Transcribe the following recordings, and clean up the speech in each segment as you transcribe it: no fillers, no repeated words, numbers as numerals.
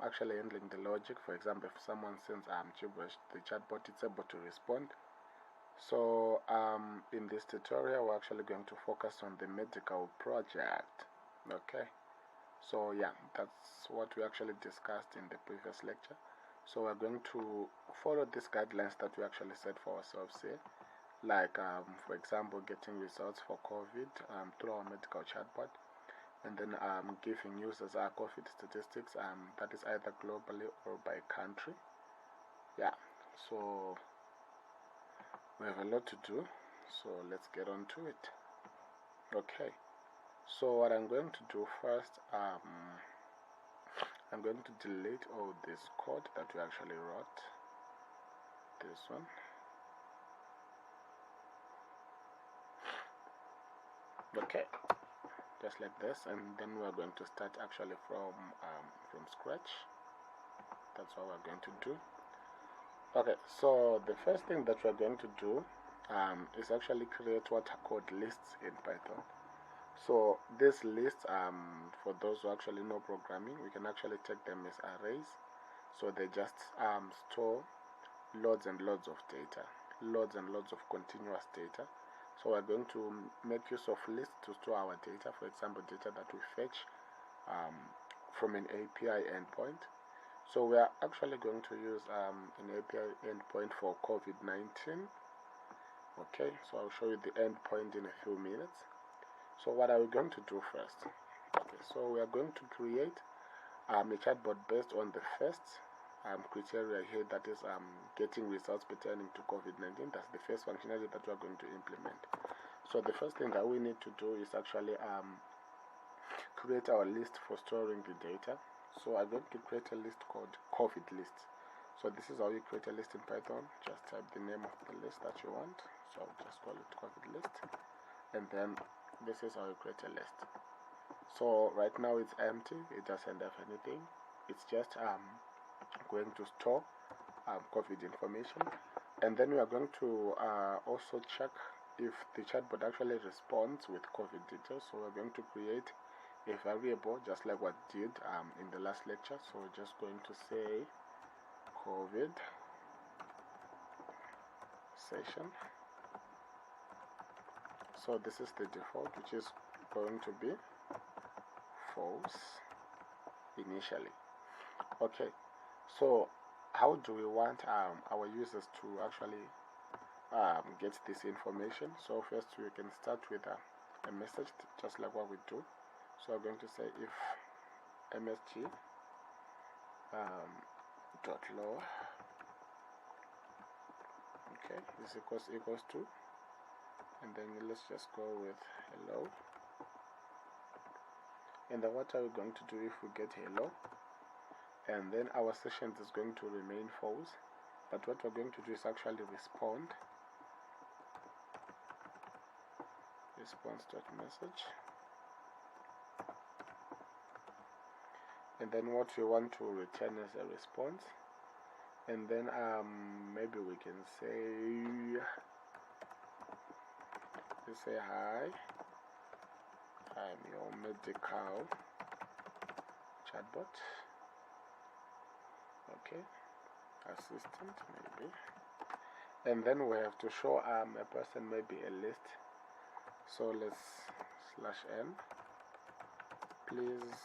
actually handling the logic. For example, if someone sends gibberish, the chatbot is able to respond. So in this tutorial, we're actually going to focus on the medical project. Okay, so yeah, that's what we actually discussed in the previous lecture. So we're going to follow these guidelines that we actually set for ourselves here, like for example, getting results for COVID through our medical chatbot, and then giving users our COVID statistics, that is either globally or by country. Yeah, so we have a lot to do, so let's get on to it. Okay, so what I'm going to do first, I'm going to delete all this code that we actually wrote, this one. Okay, just like this, and then we're going to start actually from scratch. That's what we're going to do. Okay, so the first thing that we're going to do is actually create what are called lists in Python. So these lists, for those who actually know programming, we can actually take them as arrays. So they just store loads and loads of data, loads and loads of continuous data. So we're going to make use of lists to store our data, for example, data that we fetch from an API endpoint. So we are actually going to use an API endpoint for COVID-19. Okay, so I'll show you the endpoint in a few minutes. So what are we going to do first? Okay, so we are going to create a chatbot based on the first criteria here, that is getting results pertaining to COVID-19. That's the first functionality that we are going to implement. So the first thing that we need to do is actually create our list for storing the data. So I'm going to create a list called COVID list. So this is how you create a list in Python. Just type the name of the list that you want. So I'll just call it COVID list. And then this is how you create a list. So right now it's empty, it doesn't have anything. It's just going to store COVID information, and then we are going to also check if the chatbot actually responds with COVID details. So we're going to create a variable just like what we did in the last lecture. So we're just going to say COVID session. So this is the default, which is going to be false initially. Okay, so how do we want our users to actually get this information? So first we can start with a message, just like what we do. So I'm going to say if msg dot low, okay, is equals to, and then let's just go with hello. And then what are we going to do if we get hello? And then our session is going to remain false, but what we're going to do is actually respond, response.message, and then what we want to return as a response, and then maybe we can say, hi, I'm your medical chatbot, okay, assistant maybe, and then we have to show a person maybe a list. So let's /n, please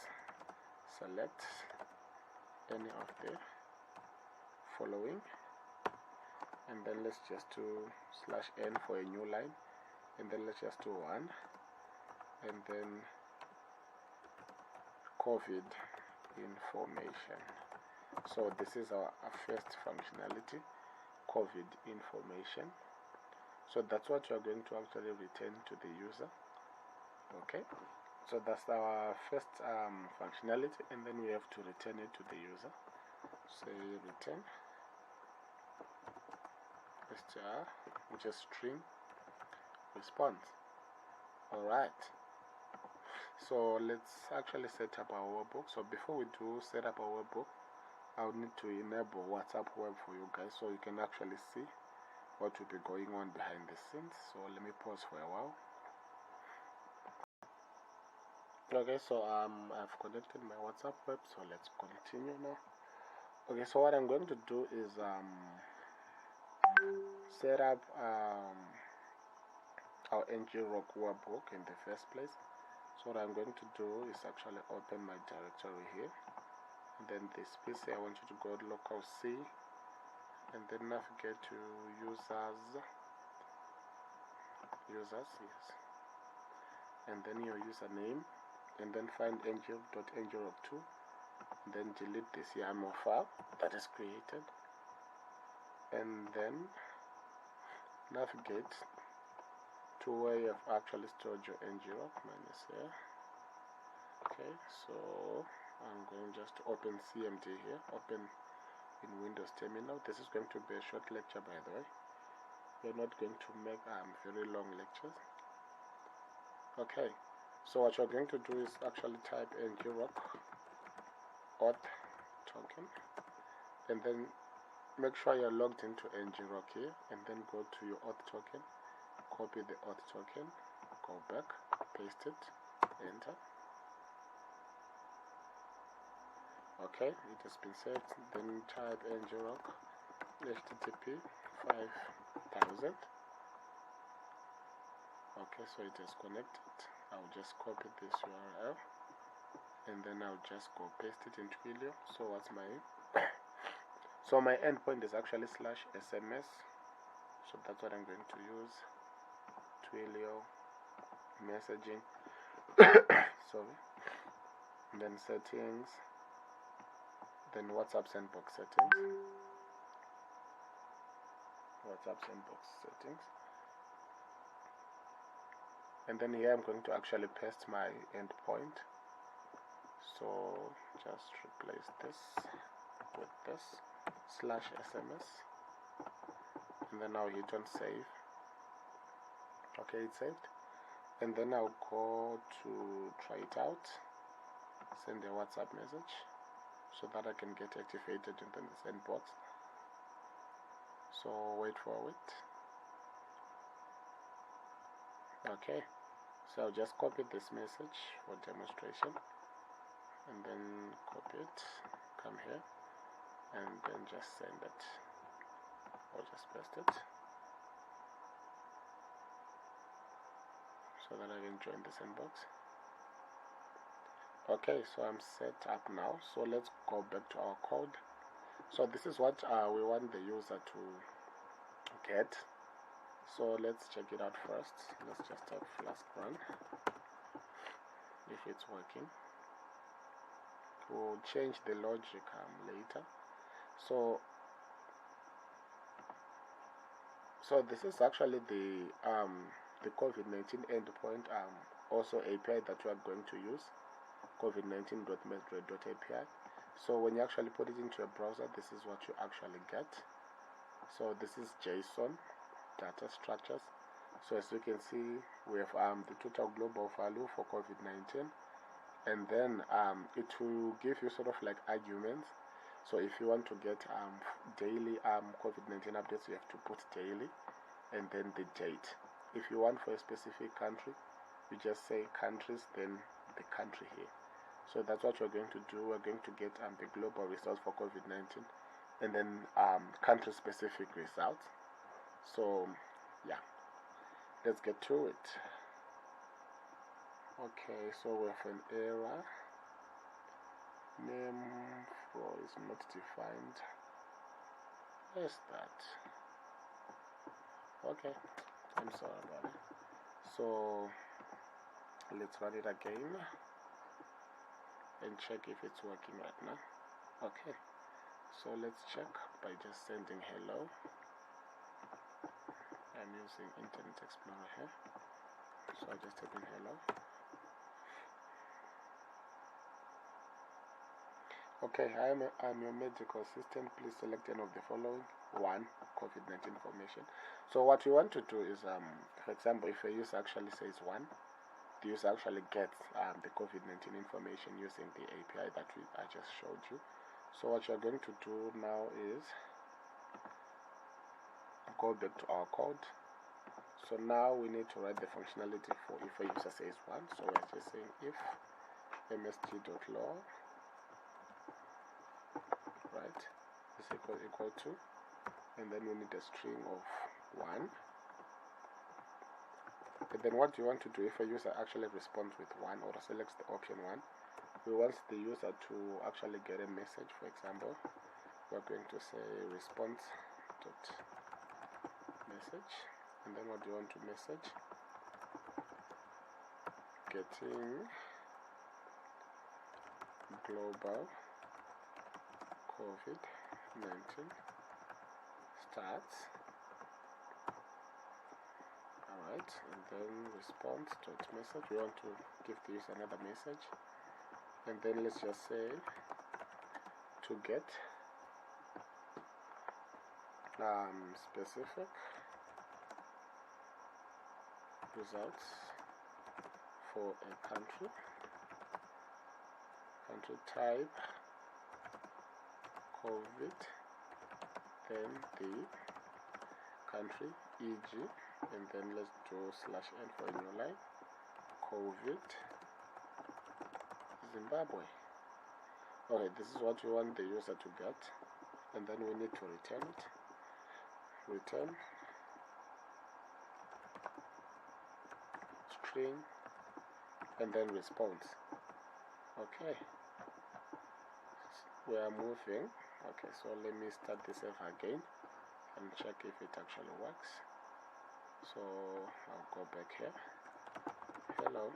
select any of the following, and then let's just do /n for a new line, and then let's just do 1, and then COVID information. So this is our first functionality, COVID information. So that's what you're going to actually return to the user. Okay, so that's our first functionality, and then we have to return it to the user. Say return str, which is string response. Alright, so let's actually set up our webhook. So before we do set up our webhook, I'll need to enable WhatsApp web for you guys, so you can actually see what will be going on behind the scenes. So let me pause for a while. Okay, so I've connected my WhatsApp web, so let's continue now. Okay, so what I'm going to do is set up our ngrok webhook in the first place. So what I'm going to do is actually open my directory here, and then this PC I want you to go to local C, and then navigate to users, yes, and then your username, and then find ngrok.ngrok2, and then delete this YAML file that is created, and then navigate to where you have actually stored your ngrok. Mine is here. Okay, so I'm going just to open CMD here, open in Windows Terminal. This is going to be a short lecture, by the way. We're not going to make very long lectures. Okay, so what you're going to do is actually type ngrok auth token, and then make sure you're logged into ngrok here, and then go to your auth token, copy the auth token, go back, paste it, enter. Okay, it has been saved. Then type ngrok http 5000. Okay, so it is connected. I'll just copy this URL, and then I'll just go paste it in Twilio. So what's my so my endpoint is actually /SMS, so that's what I'm going to use. Twilio messaging sorry, and then settings, then WhatsApp sandbox settings, and then here I'm going to actually paste my endpoint. So just replace this with this /SMS, and then I'll hit on save. Okay, it's saved, and then I'll go to try it out, send a WhatsApp message so that I can get activated into the sandbox. So wait for it. Okay, so I'll just copy this message for demonstration, and then copy it, come here, and then just send it, or just paste it, so that I can join the sandbox. Okay, so I'm set up now. So let's go back to our code. So this is what we want the user to get. So let's check it out first. Let's just type flask run. If it's working, we'll change the logic later. So this is actually the COVID-19 endpoint, also API that we are going to use, covid19.medred.api. So when you actually put it into a browser, this is what you actually get. So this is JSON data structures. So as you can see, we have the total global value for COVID-19, and then it will give you sort of like arguments. So if you want to get daily COVID-19 updates, you have to put daily, and then the date. If you want for a specific country, you just say countries, then the country here. So that's what we're going to do. We're going to get the global results for COVID-19, and then country-specific results. So yeah, let's get to it. Okay, so we have an error. Name flow is not defined. Where's that? Okay, I'm sorry about it. So let's run it again and check if it's working right now. Okay, so let's check by just sending hello. I'm using Internet Explorer here, so I just type in hello. Okay, I'm your medical assistant. Please select any of the following. 1. COVID-19 information. So what we want to do is, for example, if a user actually says 1, the user actually gets the COVID-19 information using the API that I just showed you. So what you're going to do now is go back to our code. So now we need to write the functionality for if a user says 1. So we're just saying if msg.log, right, is equal to, and then we need a string of 1. But then what you want to do if a user actually responds with 1 or selects the option 1, we want the user to actually get a message. For example, we're going to say response.message, and then what do you want to message? Getting global COVID-19 starts. Alright, and then response.message, we want to give the user another message, and then let's just say to get specific results for a country type COVID, then the country, e.g., and then let's do /n for a new line, COVID Zimbabwe. Okay, this is what we want the user to get, and then we need to return it. Return string and then response. Okay, we are moving. Okay, so let me start this over again and check if it actually works. So I'll go back here. Hello.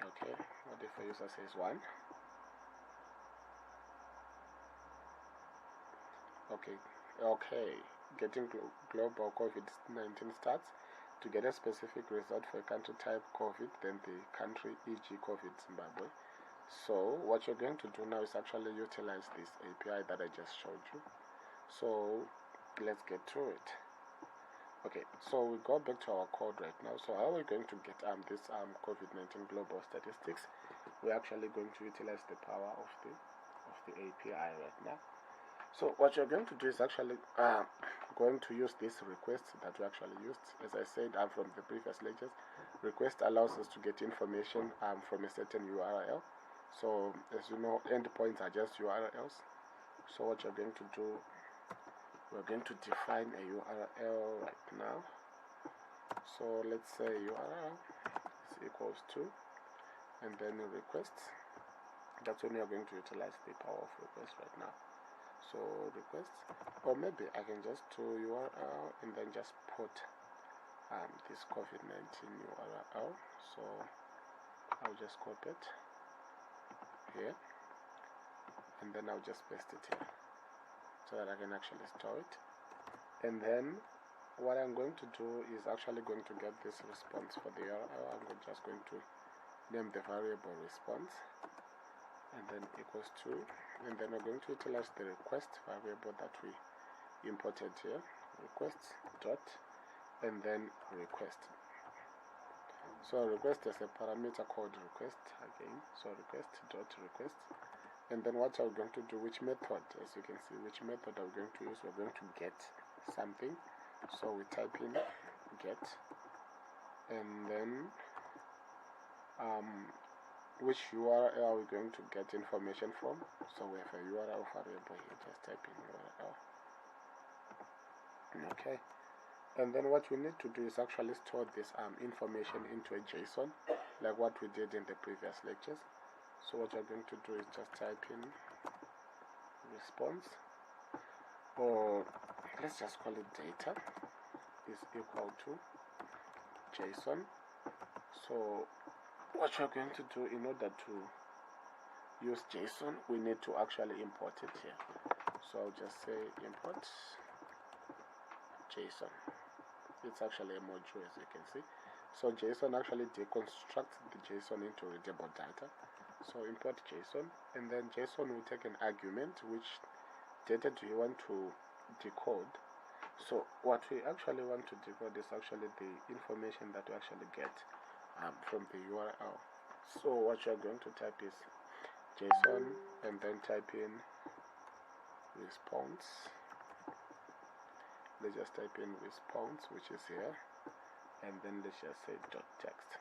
Okay, what if a user says 1? Okay, getting global COVID-19 starts. To get a specific result for a country type COVID, then the country, e.g. COVID Zimbabwe. So what you're going to do now is actually utilize this API that I just showed you. So let's get to it. Okay, so we go back to our code right now. So how are we going to get this COVID-19 global statistics? We're actually going to utilize the power of the API right now. So what you're going to do is actually going to use this request that we actually used. As I said from the previous lectures, request allows us to get information from a certain URL. So as you know, endpoints are just URLs. So what you're going to do, we're going to define a URL right now. So let's say URL is equals to, and then request. That's when you're going to utilize the power of request right now. So request, or maybe I can just do URL and then just put this COVID-19 URL. So I'll just copy it here, and then I'll just paste it here so that I can actually store it. And then what I'm going to do is actually going to get this response for the URL. I'm just going to name the variable response, and then equals to, and then we're going to utilize the request variable that we imported here, request dot, and then request. So request is a parameter called request again. So request dot request, and then what are we going to do? Which method? As you can see, which method are we going to use? We're going to get something. So we type in get, and then which URL are we going to get information from? So we have a URL variable here, just type in URL. Okay, and then what we need to do is actually store this information into a JSON, like what we did in the previous lectures. So what you're going to do is just type in response, or let's just call it data, is equal to JSON. So what you're going to do, in order to use JSON, we need to actually import it here. So I'll just say import JSON. It's actually a module, as you can see. So JSON actually deconstructs the JSON into readable data. So import JSON, and then JSON will take an argument, which data do you want to decode. So what we actually want to decode is actually the information that we actually get from the URL. So what you're going to type is JSON, and then type in response. Let's just type in response, which is here, and then let's just say dot text.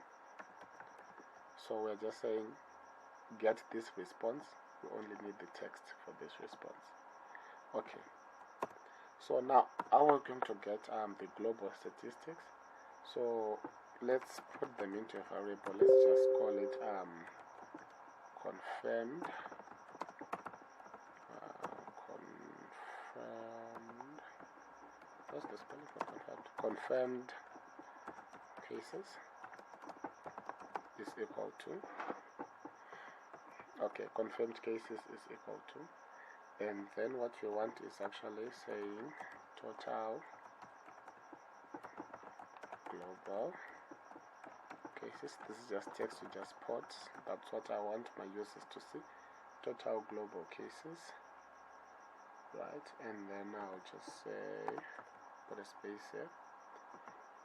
So we're just saying get this response. We only need the text for this response. Okay, so now how we're going to get the global statistics. So let's put them into a variable. Let's just call it confirmed what's the spelling for confirmed cases is equal to, okay, confirmed cases is equal to, and then what we want is actually saying total global cases. This is just text to just ports. That's what I want my users to see. Total global cases, right? And then I'll just say put a space here,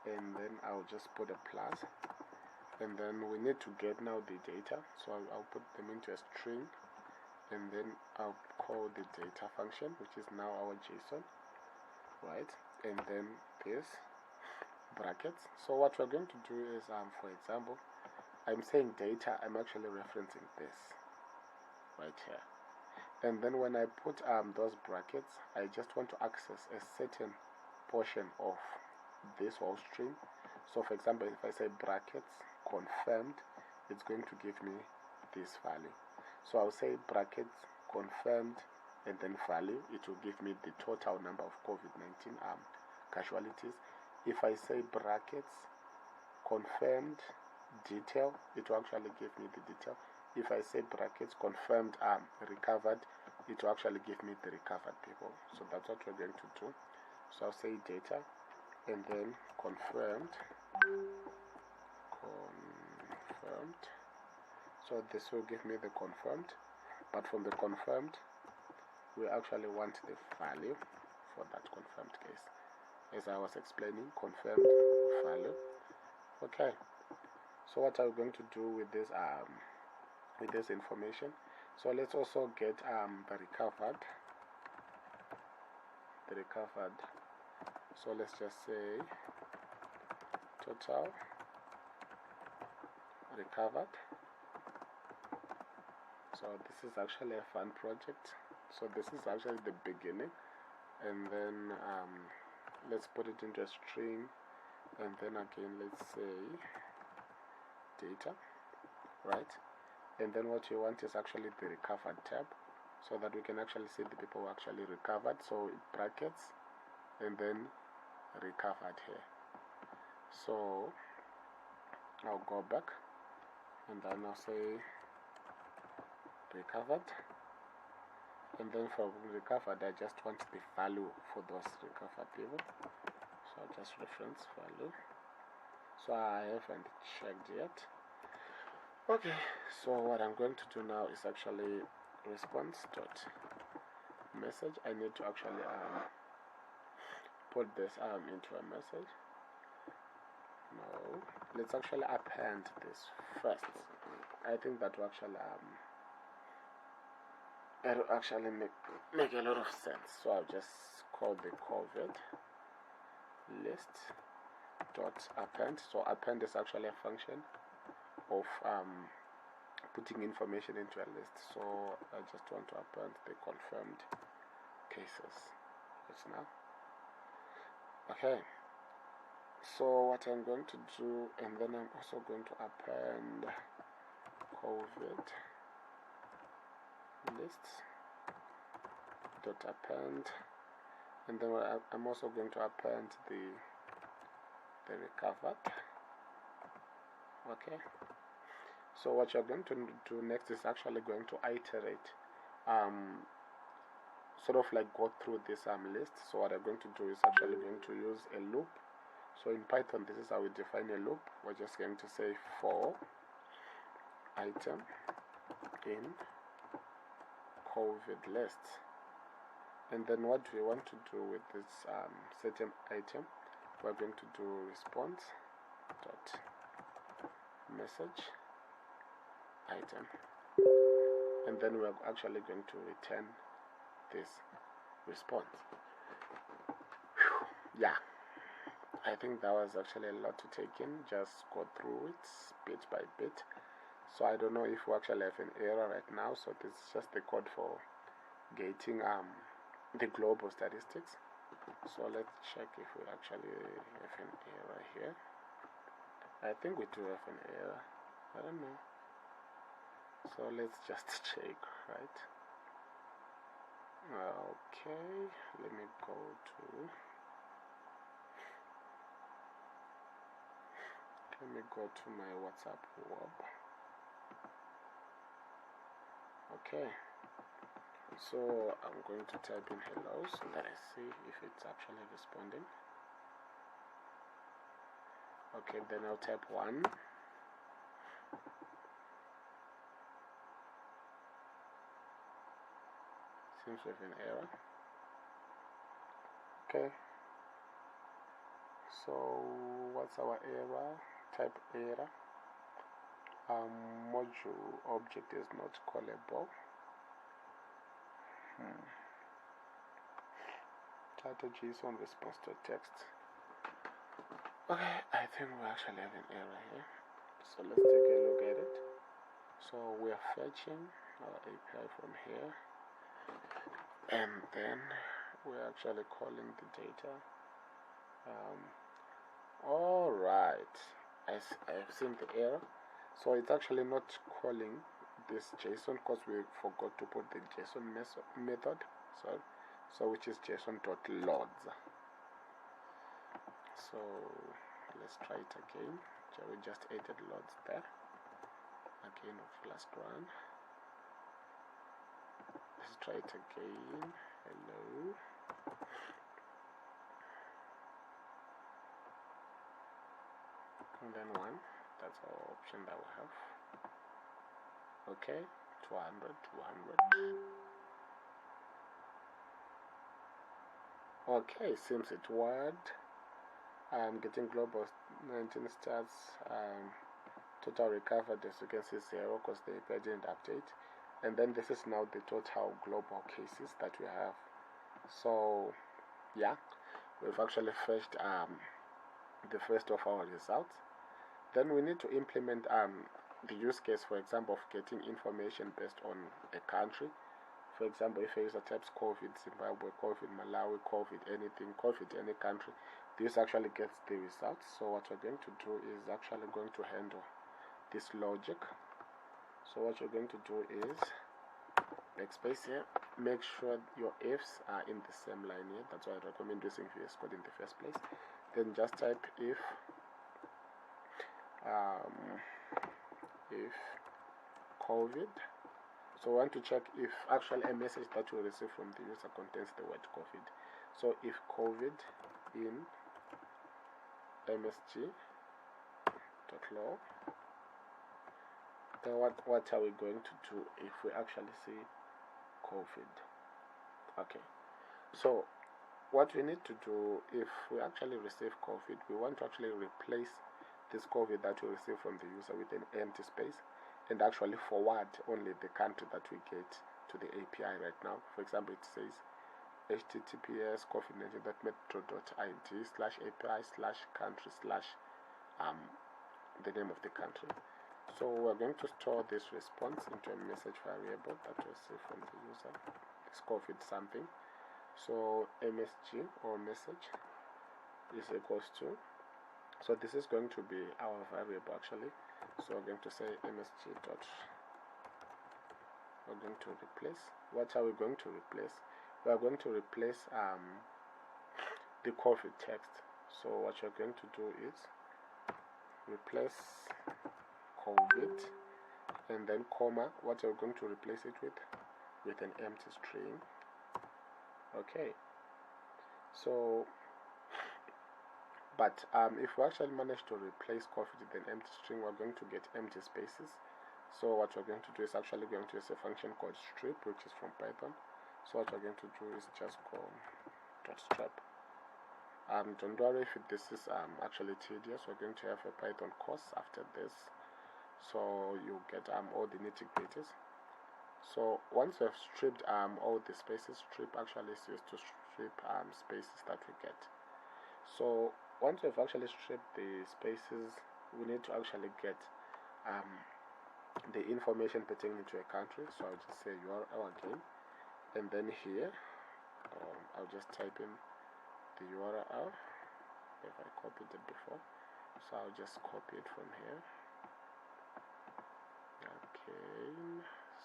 and then I'll just put a plus, and then we need to get now the data, so I'll put them into a string, and then I'll call the data function, which is now our JSON, right? And then this brackets. So what we're going to do is for example, I'm saying data, I'm actually referencing this right here, and then when I put those brackets, I just want to access a certain portion of this whole string. So for example, if I say brackets confirmed, it's going to give me this value. So I'll say brackets confirmed and then value. It will give me the total number of COVID-19 casualties. If I say brackets confirmed detail, it will actually give me the detail. If I say brackets confirmed recovered, it will actually give me the recovered people. So that's what we're going to do. So I'll say data, and then confirmed. So this will give me the confirmed, but from the confirmed, we actually want the value for that confirmed case. As I was explaining, confirmed value. Okay. So what are we going to do with this information? So let's also get the recovered. So let's just say total recovered. So this is actually a fun project. So this is actually the beginning, and then let's put it into a string, and then again let's say data, right? And then what you want is actually the recovered tab, so that we can actually see the people who actually recovered. So brackets and then recovered here. So I'll go back, and then I'll say recovered, and then for recovered I just want the value for those recovered people. So I'll just reference value. So I haven't checked yet. Okay, so what I'm going to do now is actually response dot message. I need to actually put this into a message. No, let's actually append this first. I think that will actually make a lot of sense. So I'll just call the COVID list dot append. So append is actually a function of putting information into a list. So I just want to append the confirmed cases just now. Okay, so what I'm going to do, and then I'm also going to append COVID lists dot append, and then I'm also going to append the recovered. Okay, so what you're going to do next is actually going to iterate, sort of like go through this list. So what I'm going to do is actually going to use a loop. So in Python, this is how we define a loop. We're just going to say for item in COVID list, and then what we want to do with this certain item, we're going to do response dot message item, and then we're actually going to return this response. Yeah, I think that was actually a lot to take in. Just go through it bit by bit. So I don't know if we actually have an error right now. So this is just the code for getting the global statistics. So let's check if we actually have an error here. I think we do have an error. I don't know. So let's just check, right? Okay, let me go to my WhatsApp web. Okay, so I'm going to type in hello so that I see if it's actually responding. Okay, then I'll type 1. Seems we have an error. Okay, so what's our error? Type error. Module object is not callable. Title JSON response to text. Okay, I think we actually have an error here. So let's take a look at it. So we are fetching our API from here, and then we're actually calling the data. Alright, I've seen the error. So it's actually not calling this JSON because we forgot to put the JSON method. So which is JSON.loads. So let's try it again. We just added loads there. Again of last run. Let's try it again. Hello. And then 1. That's our option that we have. Okay, 200, 200. Okay, seems it worked. I'm getting global 19 stats. Total recovered, as you can see, 0 because the API didn't update. And then this is now the total global cases that we have. So yeah, we've actually fetched the first of our results. Then we need to implement the use case, for example, of getting information based on a country. For example, if a user types COVID Zimbabwe, COVID Malawi, COVID anything, COVID any country, this actually gets the results. So what we're going to do is actually going to handle this logic. So what you're going to do is backspace here, make sure your ifs are in the same line here. That's why I recommend using VS Code in the first place. Then just type if COVID. So we want to check if actually a message that you receive from the user contains the word COVID. So if COVID in msg.log, then what are we going to do if we actually see COVID? Okay, so what we need to do if we actually receive COVID, we want to actually replace this COVID that we receive from the user with an empty space and actually forward only the country that we get to the API right now. For example, it says https covid19.metro.id/api/country/ the name of the country. So we're going to store this response into a message variable that we receive from the user. It's COVID something. So msg or message is equals to, so this is going to be our variable actually. So we're going to say msg dot, we're going to replace, what are we going to replace? We are going to replace the COVID text. So what you're going to do is replace COVID and then comma, what you're going to replace it with an empty string. Okay, so but if we actually manage to replace COVID with an empty string, we're going to get empty spaces. So what we're going to do is actually going to use a function called strip, which is from Python. So what we're going to do is just go .strip. Don't worry if this is actually tedious. We're going to have a Python course after this, so you get all the nitty-gritties. So once we have stripped all the spaces, strip actually is used to strip spaces that we get. So once we've actually stripped the spaces, we need to actually get the information pertaining to a country. So I'll just say URL again, and then here I'll just type in the URL if I copied it before. So I'll just copy it from here. Okay,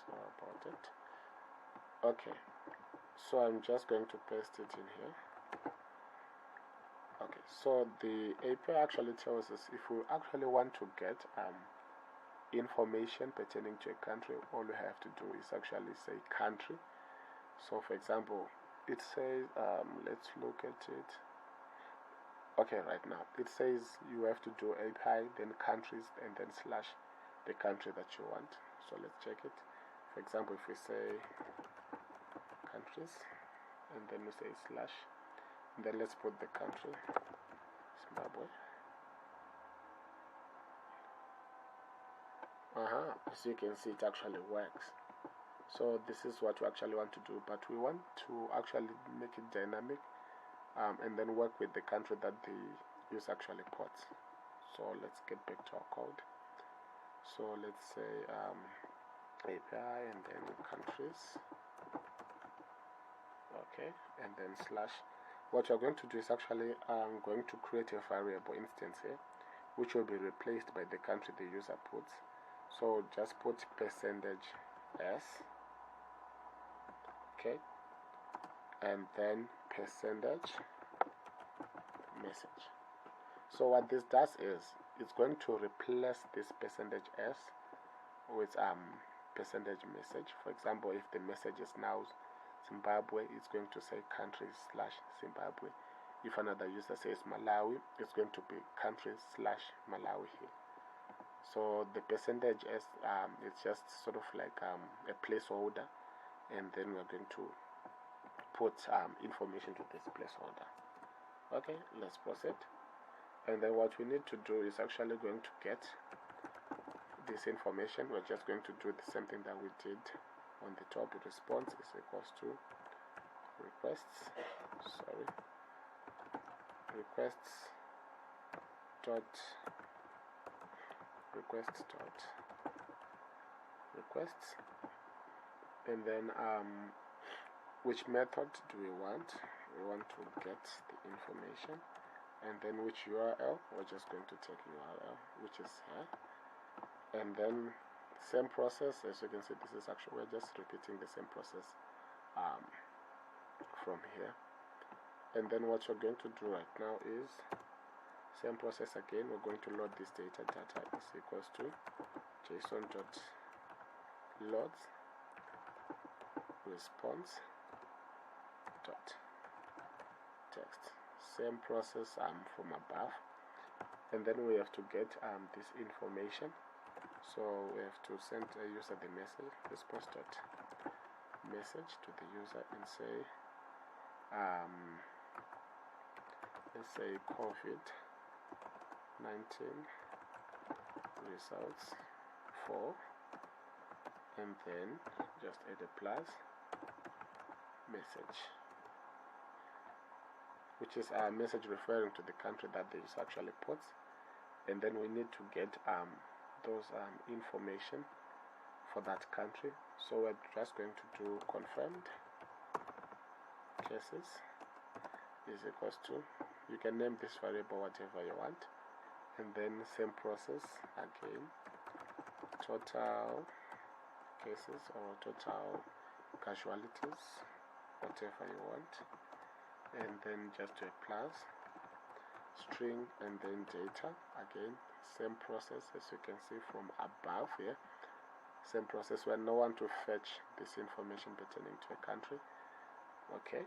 sorry about it. Okay, so I'm just going to paste it in here. Okay, so the API actually tells us if we actually want to get information pertaining to a country, all we have to do is actually say country. So for example, it says, let's look at it. Okay, right now it says you have to do API, then countries, and then slash the country that you want. So let's check it. For example, if we say countries, and then we say slash, and then let's put the country, Zimbabwe. As you can see, it actually works. So this is what we actually want to do, but we want to actually make it dynamic and then work with the country that the user actually ports. So let's get back to our code. So let's say API and then countries. Okay, and then slash. What you're going to do is actually going to create a variable instance here, which will be replaced by the country the user puts. So just put %s, okay, and then percentage message. So what this does is it's going to replace this %s with percentage message. For example, if the message is now Zimbabwe, it's going to say country/Zimbabwe. If another user says Malawi, it's going to be country/Malawi here. So the percentage is it's just sort of like a placeholder, and then we're going to put information to this placeholder. Okay, let's proceed. And then what we need to do is actually going to get this information. We're just going to do the same thing that we did on the top. Response is equals to requests and then which method do we want? We want to get the information, and then which URL? We're just going to take URL, which is here, and then same process. As you can see, this is actually, we're just repeating the same process from here. And then what you're going to do right now is same process again. We're going to load this data is equals to json.loads response.text. Same process from above, and then we have to get this information. So we have to send a user the message, response.message to the user, and say let's say COVID-19 results for, and then just add a plus message, which is a message referring to the country that the user actually puts. And then we need to get those information for that country. So we're just going to do confirmed cases is equals to, you can name this variable whatever you want, and then same process again, total cases or total casualties, whatever you want, and then just a plus string, and then data again, same process as you can see from above here. Same process, we no want to fetch this information pertaining to a country. Okay,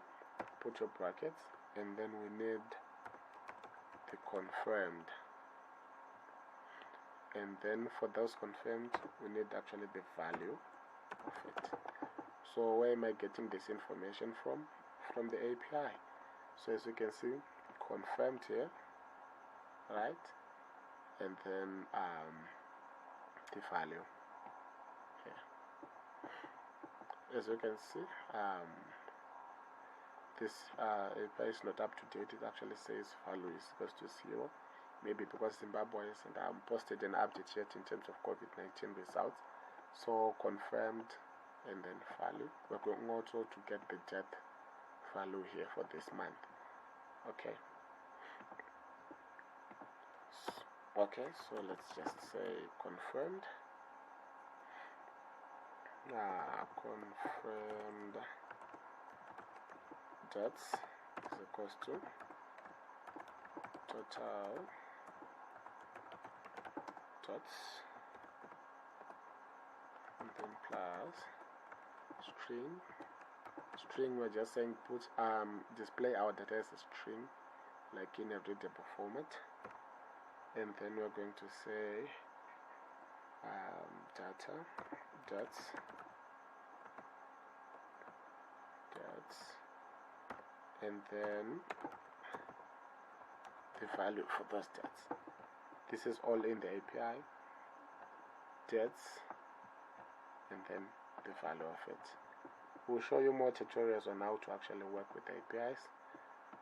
put your brackets, and then we need the confirmed, and then for those confirmed we need actually the value of it. So where am I getting this information from? From the API. So as you can see, confirmed here, right, and then the value here. As you can see, this API is not up to date. It actually says value is equals to 0. Maybe because Zimbabwe hasn't posted an update yet in terms of COVID-19 results. So confirmed and then value. We're going also to get the death value here for this month. Okay. Okay, so let's just say confirmed. Confirmed deaths is equals to total deaths and then plus string. We're just saying put display our data as a string, like in a readable format, and then we're going to say data deaths and then the value for those deaths. This is all in the API, deaths and then the value of it. We'll show you more tutorials on how to actually work with APIs,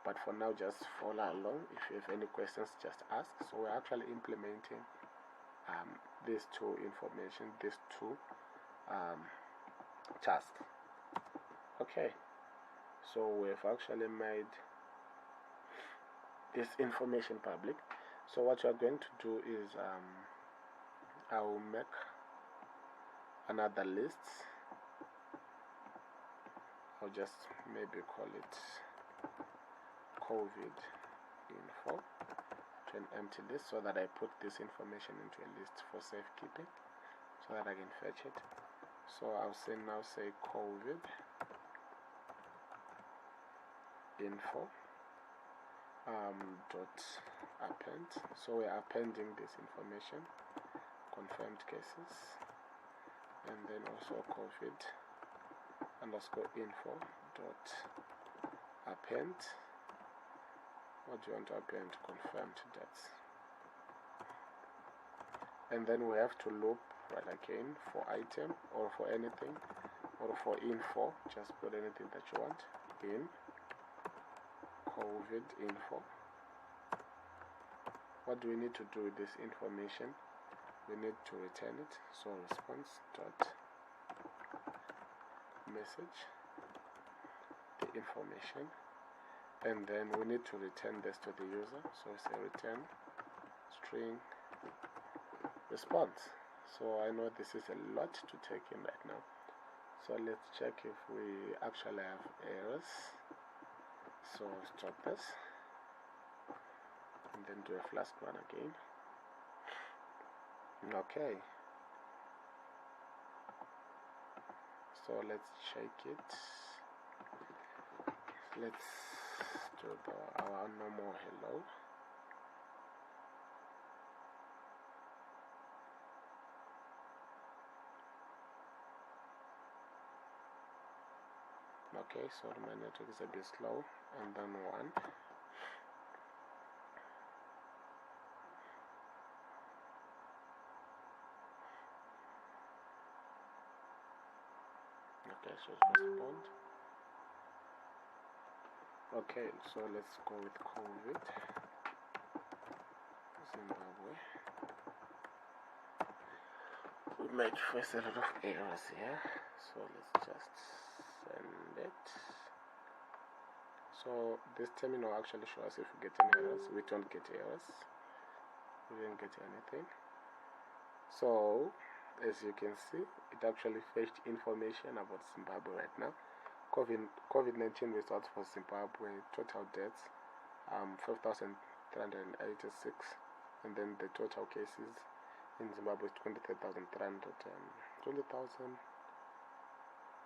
but for now just follow along. If you have any questions, just ask. So we're actually implementing these two tasks. Okay, so we've actually made this information public. So what you're going to do is I will make another list. I'll just maybe call it COVID info to an empty list, so that I put this information into a list for safekeeping, so that I can fetch it. So I'll say COVID info dot append. So we're appending this information, confirmed cases, and then also COVID underscore info dot append. What do you want to append? Confirmed deaths. And then we have to loop right again for item or for anything or for info. Just put anything that you want in COVID info. What do we need to do with this information? We need to return it. So response dot message the information, and then we need to return this to the user. So say return string response. So I know this is a lot to take in right now, so let's check if we actually have errors. So stop this and then do a flask run again. Okay, so let's check it. Let's do our normal hello. Okay, so my network is a bit slow, and then 1. Okay, so respond. Okay, so let's go with COVID Zimbabwe. We might face a lot of errors here, so let's just send it. So this terminal actually shows us if we get any errors. We don't get errors. We didn't get anything. So as you can see, it actually fetched information about Zimbabwe right now. COVID-19 results for Zimbabwe, total deaths 5,386, and then the total cases in Zimbabwe is 23,300. 20,000.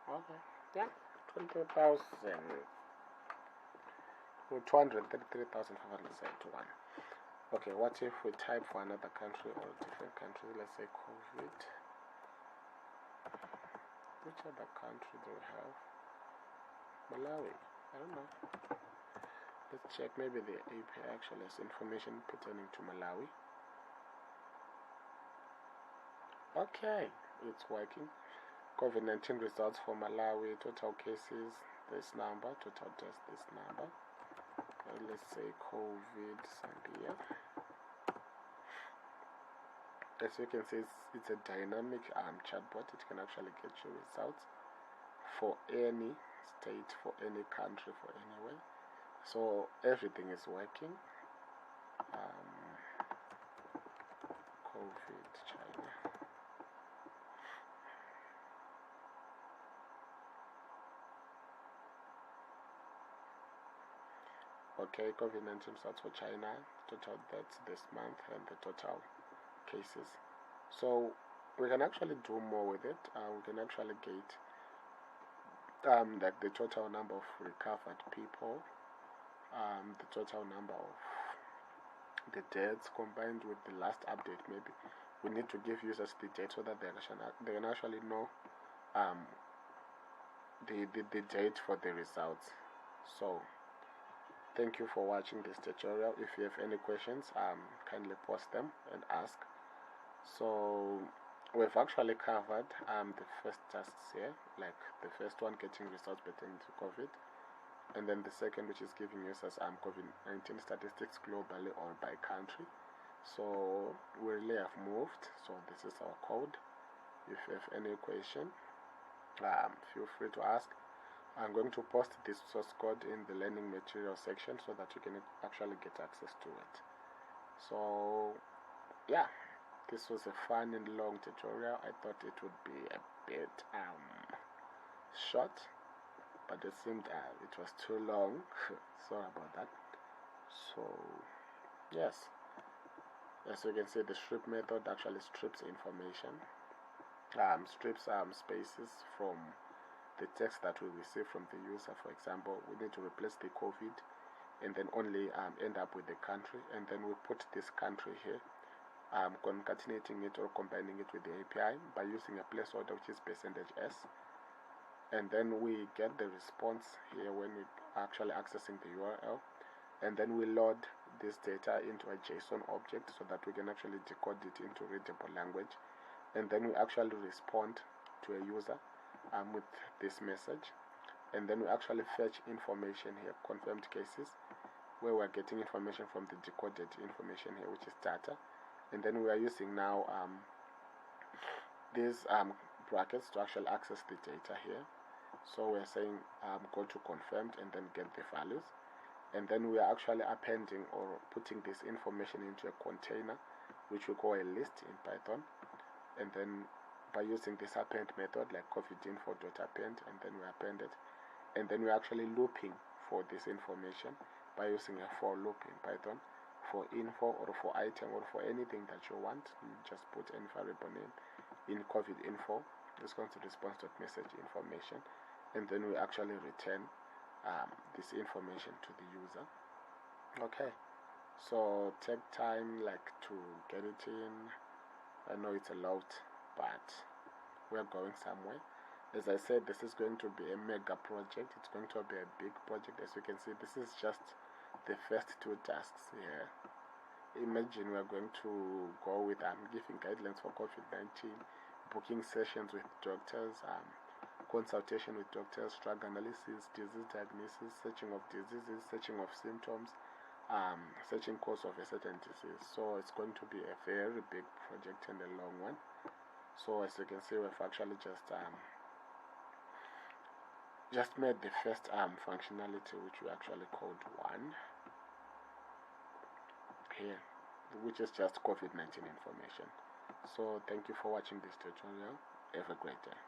Okay, yeah, 20,000. 233,571. Okay, what if we type for another country or a different country? Let's say COVID. Which other country do we have? Malawi. I don't know. Let's check. Maybe the API actually has information pertaining to Malawi. Okay, it's working. COVID-19 results for Malawi, total cases this number, total test this number. Let's say COVID Zambia. As you can see, it's a dynamic chatbot. It can actually get you results for any state, for any country, for anywhere. So everything is working. COVID China. Okay, COVID-19 results for China, total deaths this month, and the total cases. So we can actually do more with it. We can actually get like the total number of recovered people, the total number of the deaths combined with the last update. Maybe we need to give users the date so that they can actually know the date for the results. So thank you for watching this tutorial. If you have any questions, kindly post them and ask. So we've actually covered the first tasks here, like the first one, getting results pertaining to COVID, and then the second, which is giving users COVID-19 statistics globally or by country. So we really have moved. So this is our code. If you have any question, feel free to ask. I'm going to post this source code in the learning material section so that you can actually get access to it. So yeah, this was a fun and long tutorial. I thought it would be a bit short, but it seemed it was too long. Sorry about that. So yes, as you can see, the strip method actually strips information, strips spaces from the text that we receive from the user. For example, we need to replace the COVID and then only end up with the country, and then we put this country here, concatenating it or combining it with the API by using a placeholder which is %s, and then we get the response here when we actually accessing the URL, and then we load this data into a JSON object so that we can actually decode it into readable language, and then we actually respond to a user with this message, and then we actually fetch information here, confirmed cases, where we're getting information from the decoded information here, which is data, and then we are using now these brackets to actually access the data here. So we're saying go to confirmed and then get the values, and then we are actually appending or putting this information into a container, which we call a list in Python, and then by using this append method like covidinfo.append, and then we append it, and then we're actually looping for this information by using a for loop in Python for info or for item or for anything that you want. You just put any variable name in COVID info. It's going to response.message information, and then we actually return this information to the user. Okay, so take time like to get it in. I know it's a lot, but we're going somewhere. As I said, this is going to be a mega project. It's going to be a big project. As you can see, this is just the first two tasks here. Imagine we're going to go with giving guidelines for COVID-19, booking sessions with doctors, consultation with doctors, drug analysis, disease diagnosis, searching of diseases, searching of symptoms, searching cause of a certain disease. So it's going to be a very big project and a long one. So as you can see, we've actually just made the first functionality, which we actually called 1 here, which is just COVID-19 information. So thank you for watching this tutorial. Have a great day.